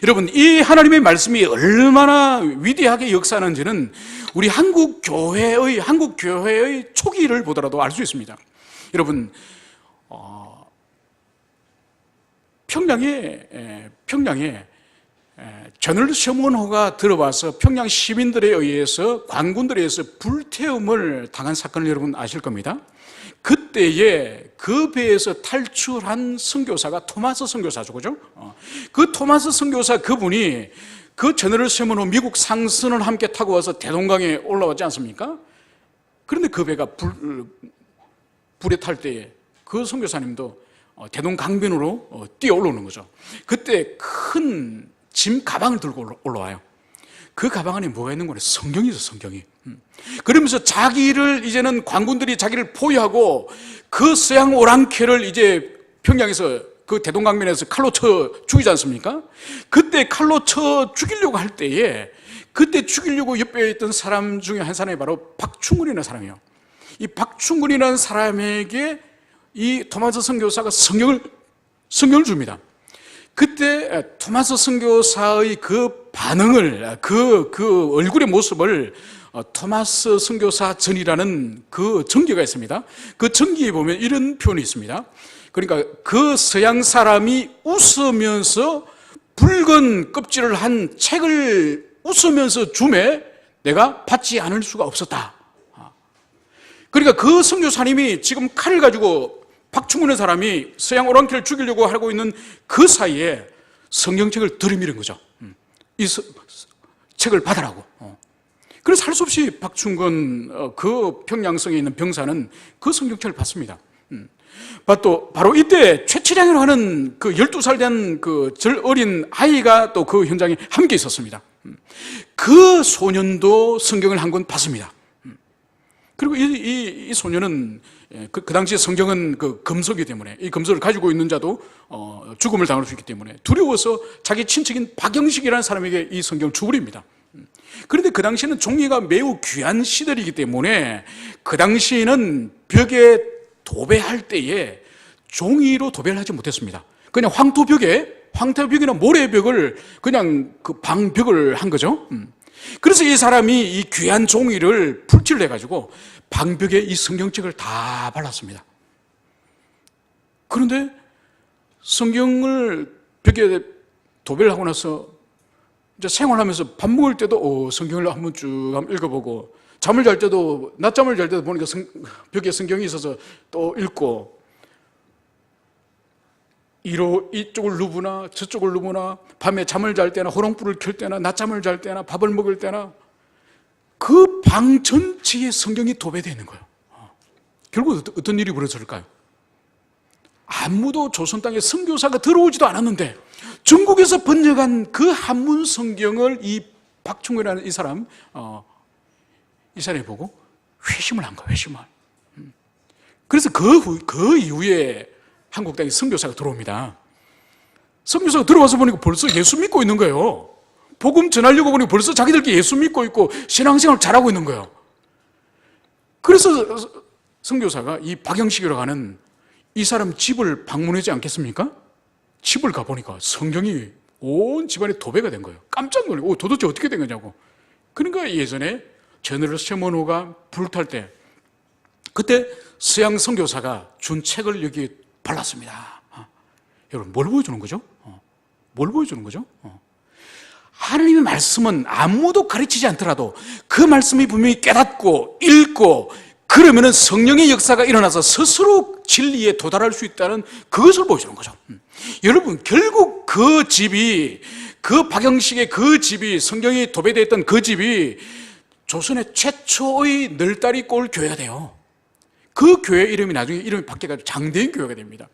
여러분, 이 하나님의 말씀이 얼마나 위대하게 역사하는지는 우리 한국 교회의 초기를 보더라도 알 수 있습니다. 여러분, 평양에 저널 셔먼호가 들어와서 평양 시민들에 의해서, 관군들에 의해서 불태움을 당한 사건을 여러분 아실 겁니다. 그때에 그 배에서 탈출한 선교사가 토마스 선교사죠, 그죠? 그 토마스 선교사 그분이 그 저널 셔먼호 미국 상선을 함께 타고 와서 대동강에 올라왔지 않습니까? 그런데 그 배가 불에 탈 때에 그 선교사님도 대동강변으로 뛰어 올라오는 거죠. 그때 큰 짐 가방을 들고 올라와요. 그 가방 안에 뭐가 있는 거냐? 성경이죠, 성경이. 그러면서 자기를, 이제는 관군들이 자기를 포위하고 그 서양 오랑캐를 이제 평양에서 그 대동강변에서 칼로 쳐 죽이지 않습니까? 그때 칼로 쳐 죽이려고 할 때에, 그때 죽이려고 옆에 있던 사람 중에 한 사람이 바로 박충근이라는 사람이에요. 이 박충근이라는 사람에게 이 토마스 선교사가 성경을 성경을 줍니다. 그때 토마스 선교사의 그 반응을, 그 얼굴의 모습을 토마스 선교사 전이라는 그 전기가 있습니다. 그 전기에 보면 이런 표현이 있습니다. 그러니까 그 서양 사람이 웃으면서 붉은 껍질을 한 책을 웃으면서 줌에 내가 받지 않을 수가 없었다. 그러니까 그 선교사님이 지금 칼을 가지고 박충근의 사람이 서양 오랑캐를 죽이려고 하고 있는 그 사이에 성경책을 들이밀은 거죠. 이 책을 받으라고. 그래서 할 수 없이 박충근 그 평양성에 있는 병사는 그 성경책을 받습니다. 또 바로 이때 최치량이라고 하는 그 12살 된 그 절 어린 아이가 또 그 현장에 함께 있었습니다. 그 소년도 성경을 한 권 받습니다. 그리고 이 소년은 그 당시에 성경은 그 금서기 때문에 이 금서를 가지고 있는 자도 죽음을 당할 수 있기 때문에 두려워서 자기 친척인 박영식이라는 사람에게 이 성경을 주버립니다. 그런데 그 당시에는 종이가 매우 귀한 시절이기 때문에 그 당시에는 벽에 도배할 때에 종이로 도배를 하지 못했습니다. 그냥 황토벽이나 모래벽을 그냥 그 방벽을 한 거죠. 그래서 이 사람이 이 귀한 종이를 풀칠을 해가지고 방벽에 이 성경책을 다 발랐습니다. 그런데 성경을 벽에 도배를 하고 나서 이제 생활하면서 밥 먹을 때도 성경을 한번 쭉 읽어보고, 잠을 잘 때도, 낮잠을 잘 때도 보니까 벽에 성경이 있어서 또 읽고, 이쪽을 누구나 저쪽을 누구나 밤에 잠을 잘 때나 호롱불을 켤 때나 낮잠을 잘 때나 밥을 먹을 때나 그 방 전체에 성경이 도배되어 있는 거예요. 결국 어떤 일이 벌어졌을까요? 아무도 조선 땅에 선교사가 들어오지도 않았는데 전국에서 번역한 그 한문 성경을 이 박충근이라는 이 사람이 보고 회심을 한 거예요. 회심을. 그래서 그 이후에 한국 땅에 선교사가 들어옵니다. 선교사가 들어와서 보니까 벌써 예수 믿고 있는 거예요. 복음 전하려고 보니 벌써 자기들끼리 예수 믿고 있고 신앙생활 잘하고 있는 거예요. 그래서 선교사가 이 박영식이라고 하는 이 사람 집을 방문하지 않겠습니까? 집을 가보니까 성경이 온 집안에 도배가 된 거예요. 깜짝 놀라고 도대체 어떻게 된 거냐고. 그러니까 예전에 제너럴 셔먼호가 불탈 때 그때 서양 선교사가 준 책을 여기 발랐습니다. 여러분 뭘 보여주는 거죠? 뭘 보여주는 거죠? 하나님의 말씀은 아무도 가르치지 않더라도 그 말씀이 분명히 깨닫고 읽고 그러면은 성령의 역사가 일어나서 스스로 진리에 도달할 수 있다는 그것을 보여주는 거죠. 여러분 결국 그 집이, 그 박영식의 그 집이, 성경이 도배되어 있던 그 집이 조선의 최초의 널다리 꼴 교회가 돼요. 그 교회 이름이 나중에 이름이 바뀌어가지고 장대인 교회가 됩니다.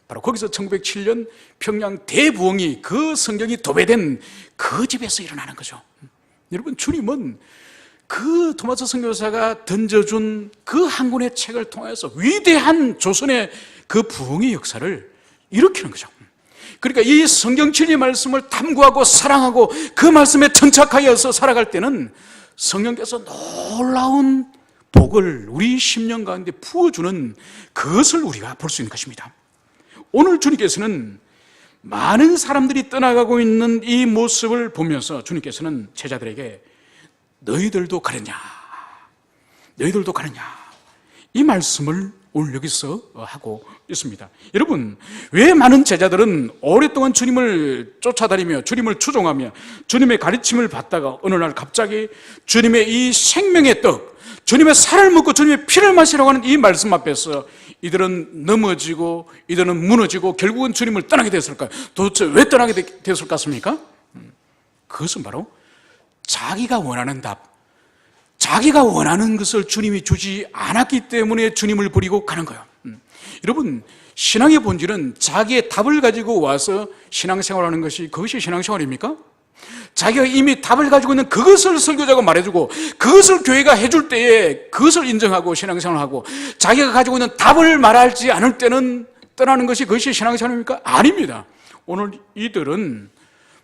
바로 거기서 1907년 평양 대부흥이 그 성경이 도배된 그 집에서 일어나는 거죠. 여러분 주님은 그 토마스 선교사가 던져준 그 한 권의 책을 통해서 위대한 조선의 그 부흥의 역사를 일으키는 거죠. 그러니까 이 성경 진리 말씀을 탐구하고 사랑하고 그 말씀에 천착하여서 살아갈 때는 성령께서 놀라운 복을 우리 심령 가운데 부어주는 그것을 우리가 볼 수 있는 것입니다. 오늘 주님께서는 많은 사람들이 떠나가고 있는 이 모습을 보면서 주님께서는 제자들에게 너희들도 가느냐? 너희들도 가느냐? 이 말씀을 오늘 여기서 하고 있습니다. 여러분, 왜 많은 제자들은 오랫동안 주님을 쫓아다니며 주님을 추종하며 주님의 가르침을 받다가 어느 날 갑자기 주님의 이 생명의 떡, 주님의 살을 먹고 주님의 피를 마시라고 하는 이 말씀 앞에서 이들은 넘어지고 이들은 무너지고 결국은 주님을 떠나게 됐을까요? 도대체 왜 떠나게 됐을 것 같습니까? 그것은 바로 자기가 원하는 답, 자기가 원하는 것을 주님이 주지 않았기 때문에 주님을 버리고 가는 거예요. 여러분, 신앙의 본질은 자기의 답을 가지고 와서 신앙생활하는 것이 그것이 신앙생활입니까? 자기가 이미 답을 가지고 있는 그것을 설교자가 말해주고 그것을 교회가 해줄 때에 그것을 인정하고 신앙생활하고 자기가 가지고 있는 답을 말하지 않을 때는 떠나는 것이 그것이 신앙생활입니까? 아닙니다. 오늘 이들은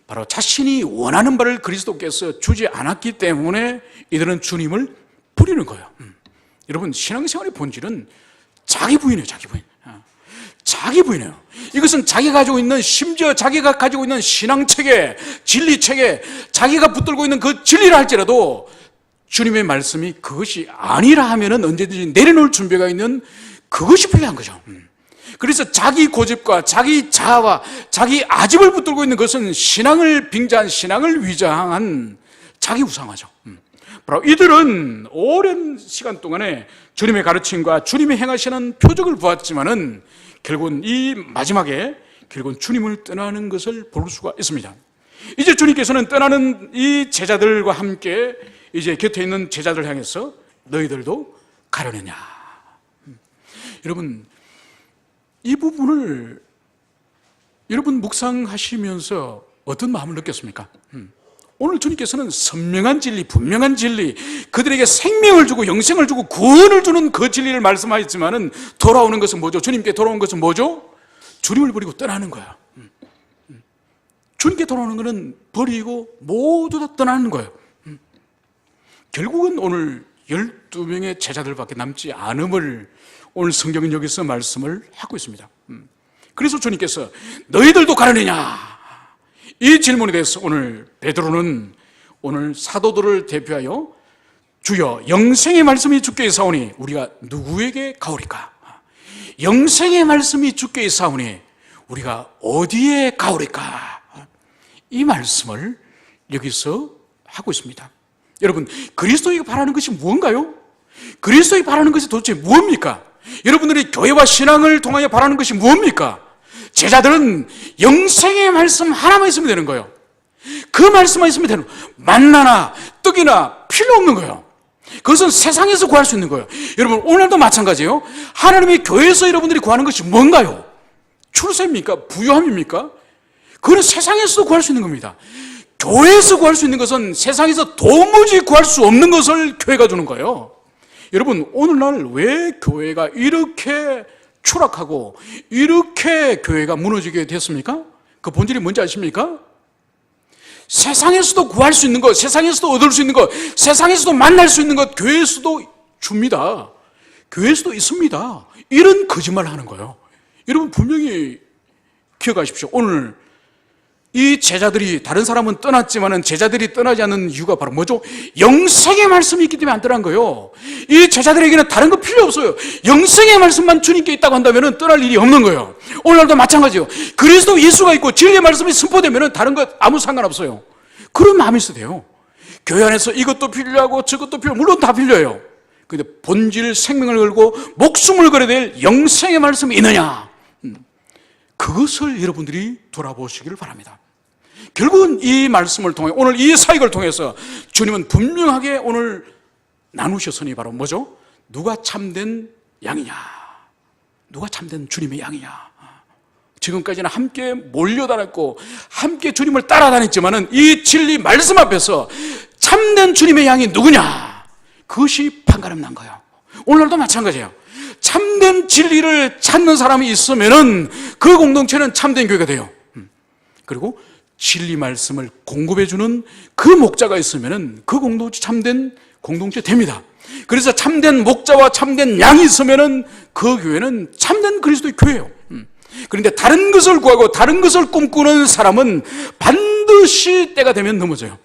바로 자신이 원하는 바를 그리스도께서 주지 않았기 때문에 이들은 주님을 버리는 거예요. 여러분, 신앙생활의 본질은 자기 부인이에요. 자기 부인. 자기 부인이에요. 이것은 자기가 가지고 있는, 심지어 자기가 가지고 있는 신앙체계, 진리체계, 자기가 붙들고 있는 그 진리를 할지라도 주님의 말씀이 그것이 아니라 하면은 언제든지 내려놓을 준비가 있는 그것이 필요한 거죠. 그래서 자기 고집과 자기 자아와 자기 아집을 붙들고 있는 것은 신앙을 빙자한, 신앙을 위장한 자기 우상화죠. 바로 이들은 오랜 시간 동안에 주님의 가르침과 주님이 행하시는 표적을 보았지만은 결국은 이 마지막에 결국은 주님을 떠나는 것을 볼 수가 있습니다. 이제 주님께서는 떠나는 이 제자들과 함께 이제 곁에 있는 제자들 향해서 너희들도 가려느냐. 여러분, 이 부분을 여러분 묵상하시면서 어떤 마음을 느꼈습니까? 오늘 주님께서는 선명한 진리, 분명한 진리, 그들에게 생명을 주고 영생을 주고 구원을 주는 그 진리를 말씀하셨지만은 돌아오는 것은 뭐죠? 주님께 돌아오는 것은 뭐죠? 주님을 버리고 떠나는 거야. 주님께 돌아오는 것은 버리고 모두 다 떠나는 거예요. 결국은 오늘 12명의 제자들밖에 남지 않음을 오늘 성경은 여기서 말씀을 하고 있습니다. 그래서 주님께서 너희들도 가려느냐? 이 질문에 대해서 오늘 베드로는 오늘 사도들을 대표하여 주여 영생의 말씀이 주께 있사오니 우리가 누구에게 가오리까? 영생의 말씀이 주께 있사오니 우리가 어디에 가오리까? 이 말씀을 여기서 하고 있습니다. 여러분, 그리스도에게 바라는 것이 무언가요? 그리스도에게 바라는 것이 도대체 무엇입니까? 여러분들이 교회와 신앙을 통하여 바라는 것이 무엇입니까? 제자들은 영생의 말씀 하나만 있으면 되는 거예요. 그 말씀만 있으면 되는 거예요. 만나나 떡이나 필요 없는 거예요. 그것은 세상에서 구할 수 있는 거예요. 여러분, 오늘도 마찬가지예요. 하나님의 교회에서 여러분들이 구하는 것이 뭔가요? 출세입니까? 부유함입니까? 그건 세상에서도 구할 수 있는 겁니다. 교회에서 구할 수 있는 것은 세상에서 도무지 구할 수 없는 것을 교회가 주는 거예요. 여러분, 오늘날 왜 교회가 이렇게 추락하고 이렇게 교회가 무너지게 됐습니까? 그 본질이 뭔지 아십니까? 세상에서도 구할 수 있는 것, 세상에서도 얻을 수 있는 것, 세상에서도 만날 수 있는 것 교회에서도 줍니다. 교회에서도 있습니다. 이런 거짓말을 하는 거예요. 여러분, 분명히 기억하십시오. 오늘 이 제자들이, 다른 사람은 떠났지만은 제자들이 떠나지 않는 이유가 바로 뭐죠? 영생의 말씀이 있기 때문에 안 떠난 거예요. 이 제자들에게는 다른 거 필요 없어요. 영생의 말씀만 주님께 있다고 한다면은 떠날 일이 없는 거예요. 오늘날도 마찬가지예요. 그리스도 예수가 있고 진리의 말씀이 선포되면은 다른 것 아무 상관없어요. 그런 마음이 있어도 돼요. 교회 안에서 이것도 필요하고 저것도 필요하고, 물론 다 필요해요. 근데 본질 생명을 걸고 목숨을 걸어야 될 영생의 말씀이 있느냐? 그것을 여러분들이 돌아보시기를 바랍니다. 결국은 이 말씀을 통해, 오늘 이 사역을 통해서 주님은 분명하게 오늘 나누셨으니 바로 뭐죠? 누가 참된 양이냐? 누가 참된 주님의 양이냐? 지금까지는 함께 몰려다녔고 함께 주님을 따라다녔지만은 이 진리 말씀 앞에서 참된 주님의 양이 누구냐? 그것이 판가름 난 거예요. 오늘도 마찬가지예요. 참된 진리를 찾는 사람이 있으면은 그 공동체는 참된 교회가 돼요. 그리고 진리 말씀을 공급해주는 그 목자가 있으면은 그 공동체 참된 공동체 됩니다. 그래서 참된 목자와 참된 양이 있으면은 그 교회는 참된 그리스도의 교회예요. 그런데 다른 것을 구하고 다른 것을 꿈꾸는 사람은 반드시 때가 되면 넘어져요.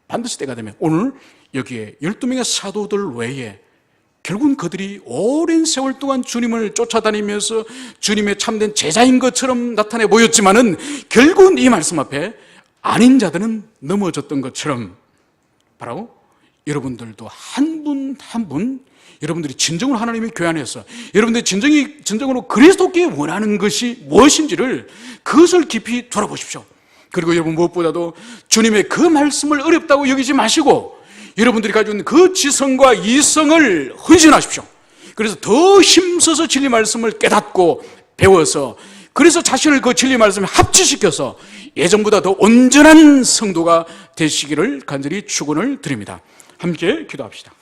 반드시 때가 되면. 오늘 여기에 12명의 사도들 외에 결국은 그들이 오랜 세월 동안 주님을 쫓아다니면서 주님의 참된 제자인 것처럼 나타내 보였지만은 결국은 이 말씀 앞에 아닌 자들은 넘어졌던 것처럼 바로 여러분들도 한 분 한 분 여러분들이 진정으로 하나님의 교회 안에서 여러분들이 진정으로 그리스도께 원하는 것이 무엇인지를 그것을 깊이 돌아보십시오. 그리고 여러분 무엇보다도 주님의 그 말씀을 어렵다고 여기지 마시고 여러분들이 가지고 있는 그 지성과 이성을 헌신하십시오. 그래서 더 힘써서 진리 말씀을 깨닫고 배워서 그래서 자신을 그 진리 말씀에 합치시켜서 예전보다 더 온전한 성도가 되시기를 간절히 축원을 드립니다. 함께 기도합시다.